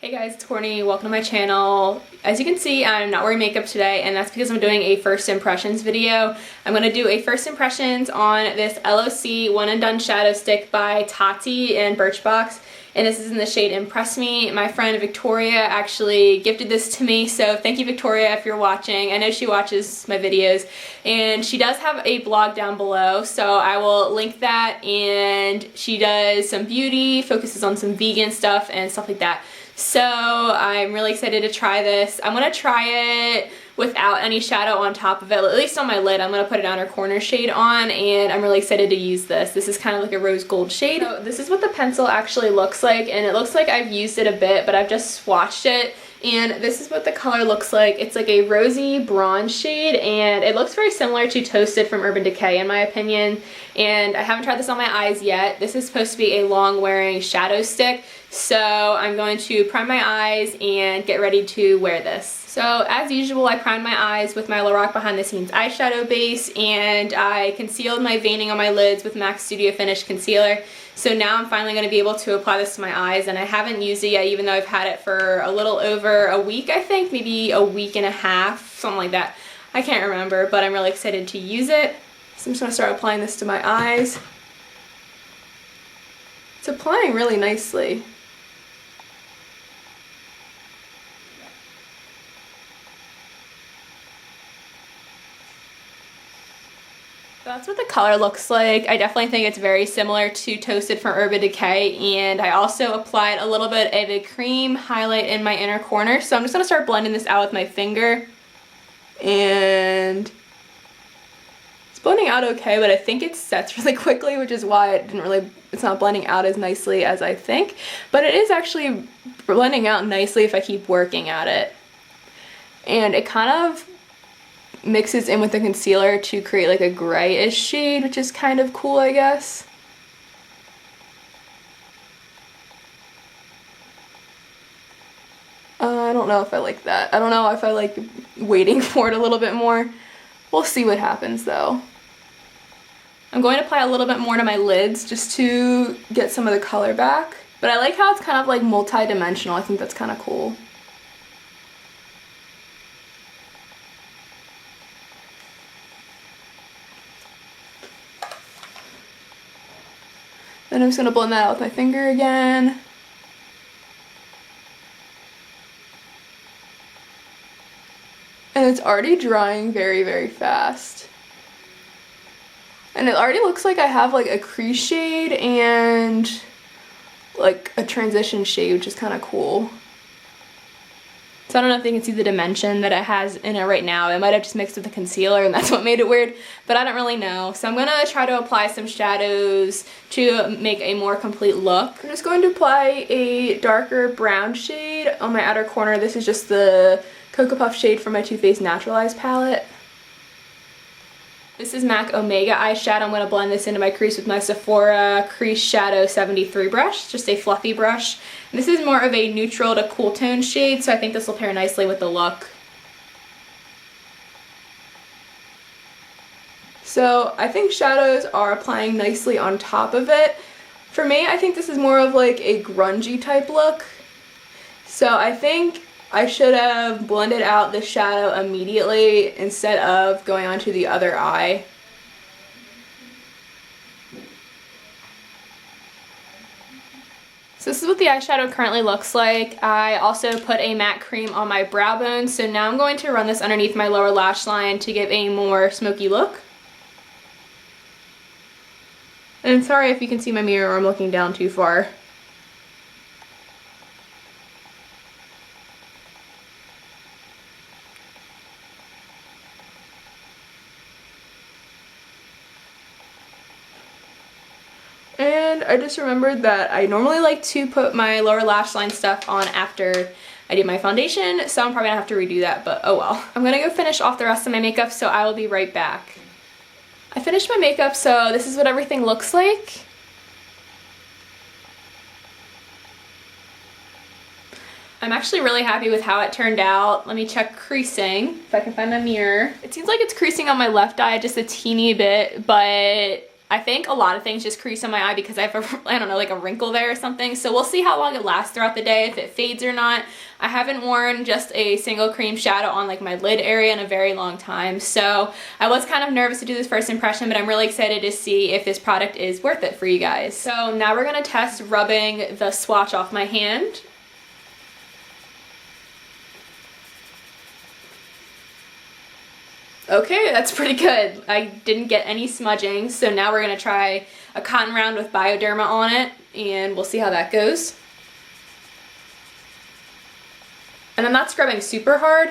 Hey guys, it's Courtney. Welcome to my channel. As you can see, I'm not wearing makeup today, and that's because I'm doing a first impressions video. I'm going to do a first impressions on this LOC One and Done Shadow Stick by Tati in Birchbox, and this is in the shade Impress Me. My friend Victoria actually gifted this to me, so thank you, Victoria, if you're watching. I know she watches my videos, and she does have a blog down below, so I will link that, and she does some beauty, focuses on some vegan stuff and stuff like that. So I'm really excited to try this. I'm going to try it without any shadow on top of it, at least on my lid. I'm going to put an outer corner shade on, and I'm really excited to use this. This is kind of like a rose gold shade. So this is what the pencil actually looks like, and it looks like I've used it a bit, but I've just swatched it. And this is what the color looks like. It's like a rosy bronze shade, and it looks very similar to Toasted from Urban Decay in my opinion. And I haven't tried this on my eyes yet. This is supposed to be a long wearing shadow stick, so I'm going to prime my eyes and get ready to wear this. So as usual, I primed my eyes with my Lorac Behind the Scenes eyeshadow base, and I concealed my veining on my lids with MAC Studio Finish Concealer. So now I'm finally going to be able to apply this to my eyes, and I haven't used it yet, even though I've had it for a little over a week, I think, maybe a week and a half, something like that. I can't remember, but I'm really excited to use it. So I'm just going to start applying this to my eyes. It's applying really nicely. That's what the color looks like. I definitely think it's very similar to Toasted from Urban Decay, and I also applied a little bit of a cream highlight in my inner corner. So I'm just going to start blending this out with my finger, and it's blending out okay, but I think it sets really quickly, which is why it's not blending out as nicely as I think, but it is actually blending out nicely if I keep working at it. And it kind of mixes in with the concealer to create like a grayish shade, which is kind of cool, I guess. I don't know if I like that. I don't know if I like waiting for it a little bit more. We'll see what happens though. I'm going to apply a little bit more to my lids just to get some of the color back. But I like how it's kind of like multi-dimensional. I think that's kind of cool. Then I'm just going to blend that out with my finger again. And it's already drying very, very fast. And it already looks like I have like a crease shade and like a transition shade, which is kind of cool. So I don't know if you can see the dimension that it has in it right now. It might have just mixed with the concealer and that's what made it weird, but I don't really know. So I'm going to try to apply some shadows to make a more complete look. I'm just going to apply a darker brown shade on my outer corner. This is just the Cocoa Puff shade from my Too Faced Naturalized palette. This is MAC Omega eyeshadow. I'm going to blend this into my crease with my Sephora Crease Shadow 73 brush, just a fluffy brush. And this is more of a neutral to cool tone shade, so I think this will pair nicely with the look. So I think shadows are applying nicely on top of it. For me, I think this is more of like a grungy type look. So I think I should have blended out the shadow immediately instead of going on to the other eye. So this is what the eyeshadow currently looks like. I also put a matte cream on my brow bone, so now I'm going to run this underneath my lower lash line to give a more smoky look. And I'm sorry if you can see my mirror or I'm looking down too far. And I just remembered that I normally like to put my lower lash line stuff on after I do my foundation, so I'm probably gonna have to redo that, but oh well. I'm gonna go finish off the rest of my makeup, so I will be right back. I finished my makeup, so this is what everything looks like. I'm actually really happy with how it turned out. Let me check creasing, if I can find my mirror. It seems like it's creasing on my left eye just a teeny bit, but I think a lot of things just crease on my eye because I have a, I don't know, like a wrinkle there or something. So we'll see how long it lasts throughout the day, if it fades or not. I haven't worn just a single cream shadow on like my lid area in a very long time. So I was kind of nervous to do this first impression, but I'm really excited to see if this product is worth it for you guys. So now we're gonna test rubbing the swatch off my hand. Okay, that's pretty good. I didn't get any smudging, so now we're gonna try a cotton round with Bioderma on it, and we'll see how that goes. And I'm not scrubbing super hard,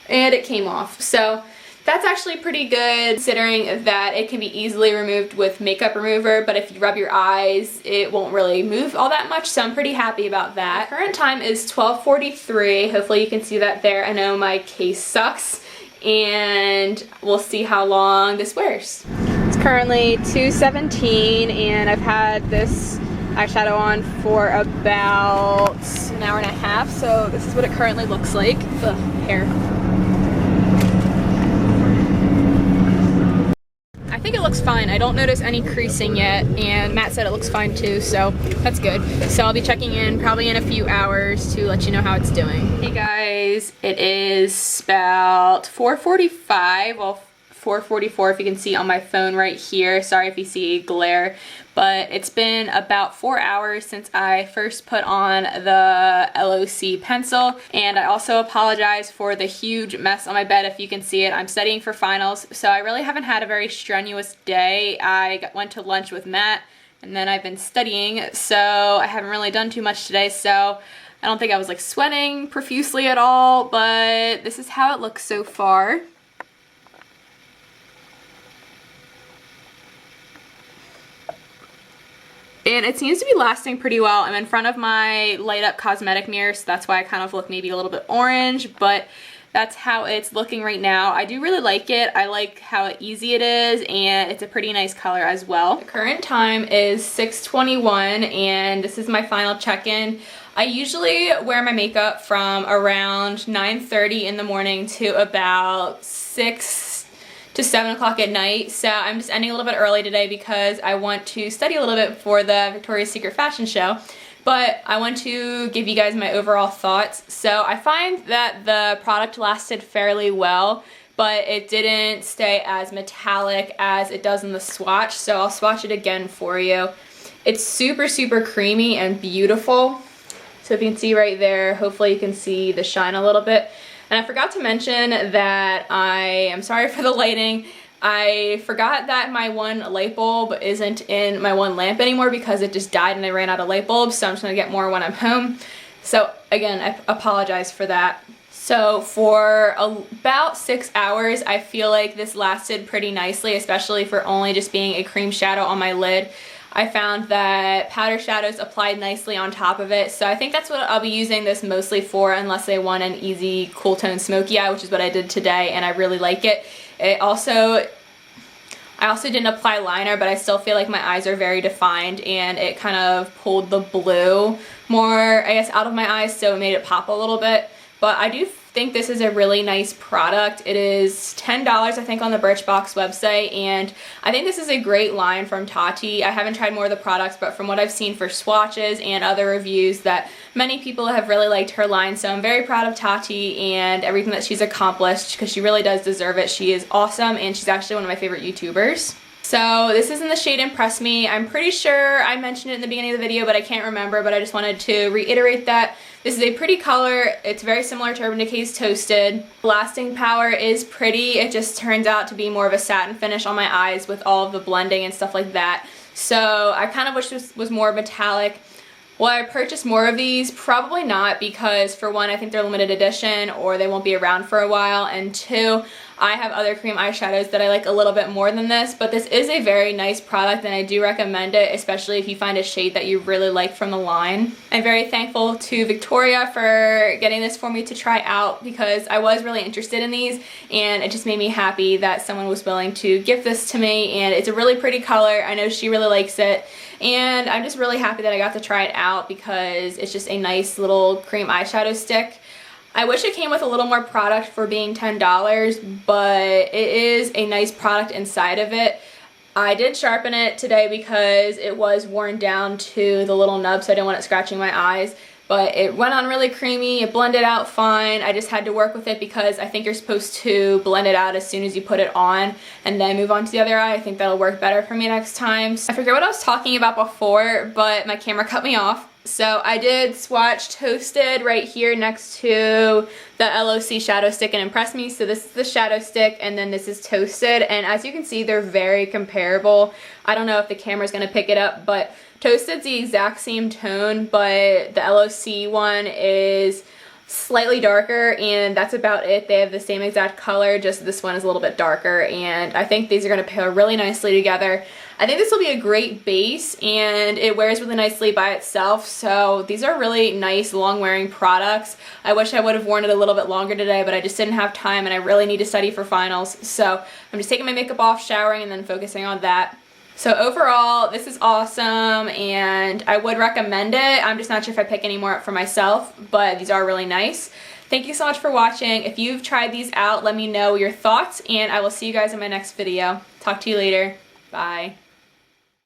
and it came off. So that's actually pretty good, considering that it can be easily removed with makeup remover, but if you rub your eyes, it won't really move all that much, so I'm pretty happy about that. Current time is 12:43. Hopefully you can see that there. I know my case sucks, and we'll see how long this wears. It's currently 2:17, and I've had this eyeshadow on for about an hour and a half, so this is what it currently looks like. Ugh, hair. I think it looks fine. I don't notice any creasing yet, and Matt said it looks fine too, so that's good. So I'll be checking in probably in a few hours to let you know how it's doing. Hey guys, it is about 4:45, well 4:44 if you can see on my phone right here. Sorry if you see glare, but it's been about 4 hours since I first put on the LOC pencil, and I also apologize for the huge mess on my bed if you can see it. I'm studying for finals, so I really haven't had a very strenuous day. I went to lunch with Matt, and then I've been studying, so I haven't really done too much today, so I don't think I was like sweating profusely at all, but this is how it looks so far. And it seems to be lasting pretty well. I'm in front of my light up cosmetic mirror, so that's why I kind of look maybe a little bit orange, but that's how it's looking right now. I do really like it. I like how easy it is, and it's a pretty nice color as well. The current time is 6:21, and this is my final check-in. I usually wear my makeup from around 9:30 in the morning to about 6 to 7 o'clock at night, so I'm just ending a little bit early today because I want to study a little bit for the Victoria's Secret fashion show, but I want to give you guys my overall thoughts. So I find that the product lasted fairly well, but it didn't stay as metallic as it does in the swatch, so I'll swatch it again for you. It's super, super creamy and beautiful. So if you can see right there, hopefully you can see the shine a little bit. And I forgot to mention that I'm sorry for the lighting. I forgot that my one light bulb isn't in my one lamp anymore because it just died and I ran out of light bulbs, so I'm just gonna get more when I'm home. So again, I apologize for that. So for about 6 hours, I feel like this lasted pretty nicely, especially for only just being a cream shadow on my lid. I found that powder shadows applied nicely on top of it, so I think that's what I'll be using this mostly for, unless I want an easy cool tone smoky eye, which is what I did today, and I really like it. I also didn't apply liner, but I still feel like my eyes are very defined, and it kind of pulled the blue more, I guess, out of my eyes, so it made it pop a little bit. But I do think this is a really nice product. It is $10, I think, on the Birchbox website, and I think this is a great line from Tati. I haven't tried more of the products, but from what I've seen for swatches and other reviews, that many people have really liked her line, so I'm very proud of Tati and everything that she's accomplished, because she really does deserve it. She is awesome, and she's actually one of my favorite YouTubers. So this is in the shade Impress Me. I'm pretty sure I mentioned it in the beginning of the video, but I can't remember, but I just wanted to reiterate that. This is a pretty color. It's very similar to Urban Decay's Toasted. Lasting power is pretty. It just turns out to be more of a satin finish on my eyes with all of the blending and stuff like that. So I kind of wish this was more metallic. Will I purchase more of these? Probably not, because for one, I think they're limited edition or they won't be around for a while, and two, I have other cream eyeshadows that I like a little bit more than this, but this is a very nice product and I do recommend it, especially if you find a shade that you really like from the line. I'm very thankful to Victoria for getting this for me to try out, because I was really interested in these and it just made me happy that someone was willing to give this to me, and it's a really pretty color. I know she really likes it, and I'm just really happy that I got to try it out because it's just a nice little cream eyeshadow stick. I wish it came with a little more product for being $10, but it is a nice product inside of it. I did sharpen it today because it was worn down to the little nub, so I didn't want it scratching my eyes. But it went on really creamy, it blended out fine. I just had to work with it because I think you're supposed to blend it out as soon as you put it on and then move on to the other eye. I think that'll work better for me next time. I forget what I was talking about before, but my camera cut me off. So I did swatch Toasted right here next to the LOC shadow stick and Impress Me. So this is the shadow stick and then this is Toasted. And as you can see, they're very comparable. I don't know if the camera's gonna pick it up, but Toasted's the exact same tone, but the LOC one is slightly darker and that's about it. They have the same exact color, just this one is a little bit darker, and I think these are gonna pair really nicely together. I think this will be a great base and it wears really nicely by itself, so these are really nice long wearing products. I wish I would have worn it a little bit longer today, but I just didn't have time and I really need to study for finals. So I'm just taking my makeup off, showering, and then focusing on that. So overall, this is awesome and I would recommend it. I'm just not sure if I pick any more up for myself, but these are really nice. Thank you so much for watching. If you've tried these out, let me know your thoughts and I will see you guys in my next video. Talk to you later. Bye.